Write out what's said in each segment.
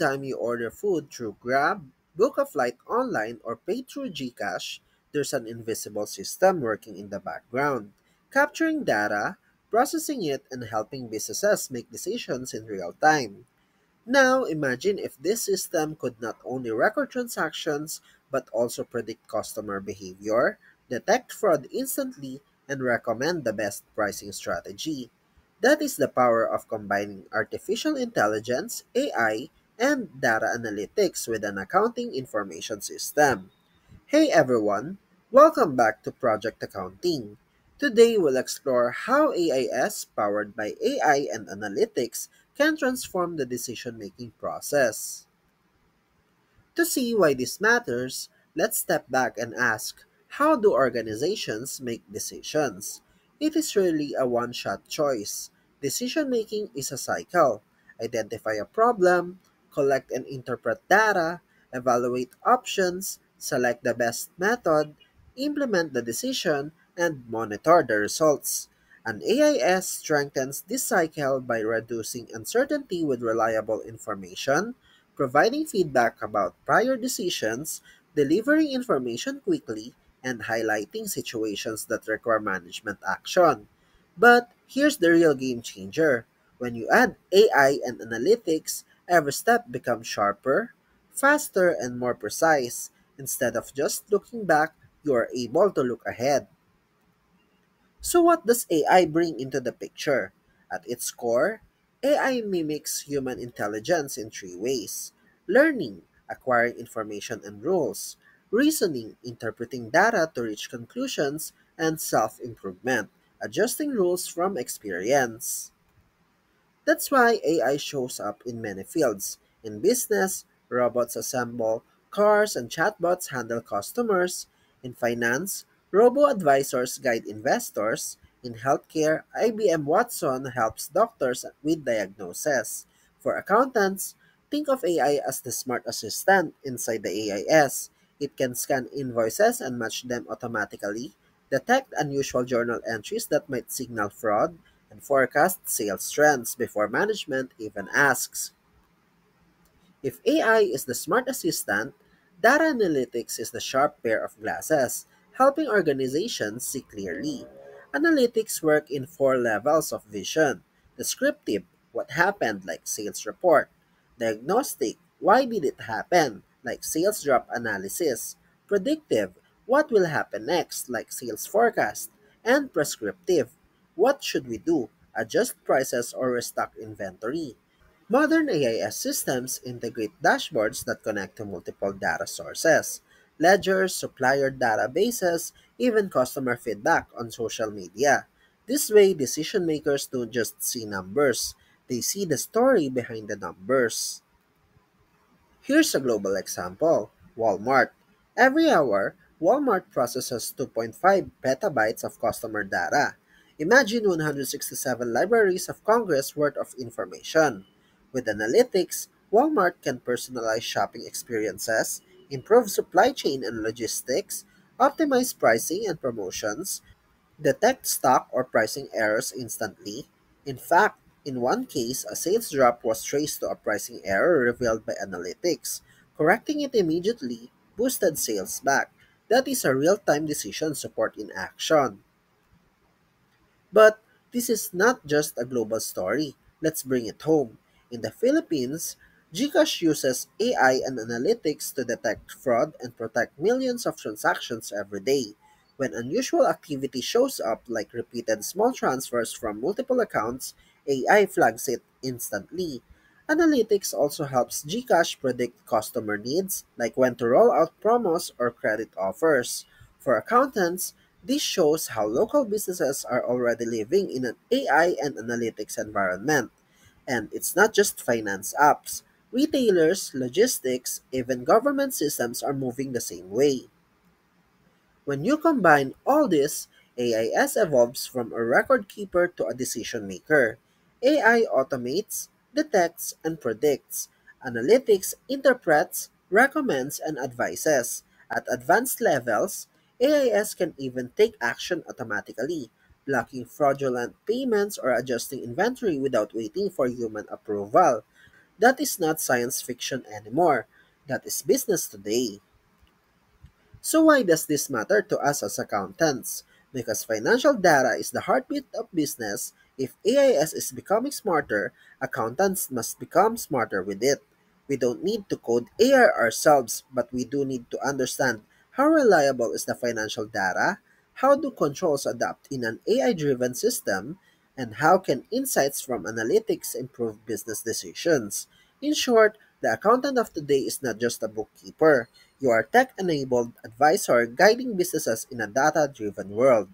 time you order food through Grab, book a flight online, or pay through GCash, there's an invisible system working in the background, capturing data, processing it, and helping businesses make decisions in real time. Now, imagine if this system could not only record transactions but also predict customer behavior, detect fraud instantly, and recommend the best pricing strategy. That is the power of combining artificial intelligence, AI, and data analytics with an accounting information system. Hey everyone, welcome back to Project Accounting. Today we'll explore how AIS powered by AI and analytics can transform the decision making process. To see why this matters, let's step back and ask, how do organizations make decisions? It is really a one shot choice. Decision making is a cycle. Identify a problem, collect and interpret data, evaluate options, select the best method, implement the decision, and monitor the results. An AIS strengthens this cycle by reducing uncertainty with reliable information, providing feedback about prior decisions, delivering information quickly, and highlighting situations that require management action. But here's the real game changer. When you add AI and analytics, every step becomes sharper, faster, and more precise. Instead of just looking back, you are able to look ahead. So, what does AI bring into the picture? At its core, AI mimics human intelligence in three ways: learning, acquiring information and rules; reasoning, interpreting data to reach conclusions; and self improvement, adjusting rules from experience. That's why AI shows up in many fields. In business, robots assemble cars and chatbots handle customers. In finance, robo-advisors guide investors. In healthcare, IBM Watson helps doctors with diagnosis. For accountants, think of AI as the smart assistant inside the AIS. It can scan invoices and match them automatically, detect unusual journal entries that might signal fraud, and forecast sales trends before management even asks. If AI is the smart assistant, data analytics is the sharp pair of glasses, helping organizations see clearly. Analytics work in four levels of vision: descriptive, what happened, like sales report; diagnostic, why did it happen, like sales drop analysis; predictive, what will happen next, like sales forecast; and prescriptive, what should we do, adjust prices or restock inventory. Modern AIS systems integrate dashboards that connect to multiple data sources: ledgers, supplier databases, even customer feedback on social media. This way, decision makers don't just see numbers, they see the story behind the numbers. Here's a global example: Walmart. Every hour, Walmart processes 2.5 petabytes of customer data. Imagine 167 libraries of Congress worth of information. With analytics, Walmart can personalize shopping experiences, improve supply chain and logistics, optimize pricing and promotions, detect stock or pricing errors instantly. In fact, in one case, a sales drop was traced to a pricing error revealed by analytics. Correcting it immediately boosted sales back. That is a real time decision support in action. But this is not just a global story. Let's bring it home. In the Philippines, GCash uses AI and analytics to detect fraud and protect millions of transactions every day. When unusual activity shows up, like repeated small transfers from multiple accounts, AI flags it instantly. Analytics also helps GCash predict customer needs, like when to roll out promos or credit offers. For accountants, this shows how local businesses are already living in an AI and analytics environment. And it's not just finance apps. Retailers, logistics, even government systems are moving the same way. When you combine all this, AIS evolves from a record keeper to a decision maker. AI automates, detects, and predicts. Analytics interprets, recommends, and advises. At advanced levels, AIS can even take action automatically, blocking fraudulent payments or adjusting inventory without waiting for human approval. That is not science fiction anymore. That is business today. So why does this matter to us as accountants? Because financial data is the heartbeat of business. If AIS is becoming smarter, accountants must become smarter with it. We don't need to code AI ourselves, but we do need to understand how reliable is the financial data, how do controls adapt in an AI-driven system, and how can insights from analytics improve business decisions. In short, the accountant of today is not just a bookkeeper. You are tech-enabled advisor guiding businesses in a data-driven world.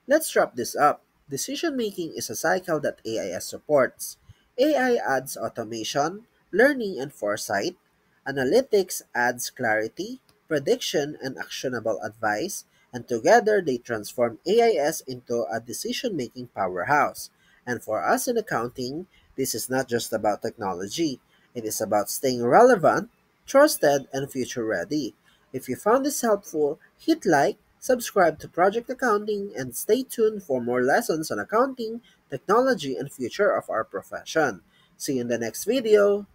Let's wrap this up. Decision making is a cycle that AIS supports. AI adds automation, learning, and foresight. Analytics adds clarity, prediction, and actionable advice. And together they transform AIS into a decision making powerhouse. And for us in accounting, this is not just about technology, it is about staying relevant, trusted, and future ready. If you found this helpful, hit like, subscribe to Project Accounting, and stay tuned for more lessons on accounting, technology, and future of our profession. See you in the next video.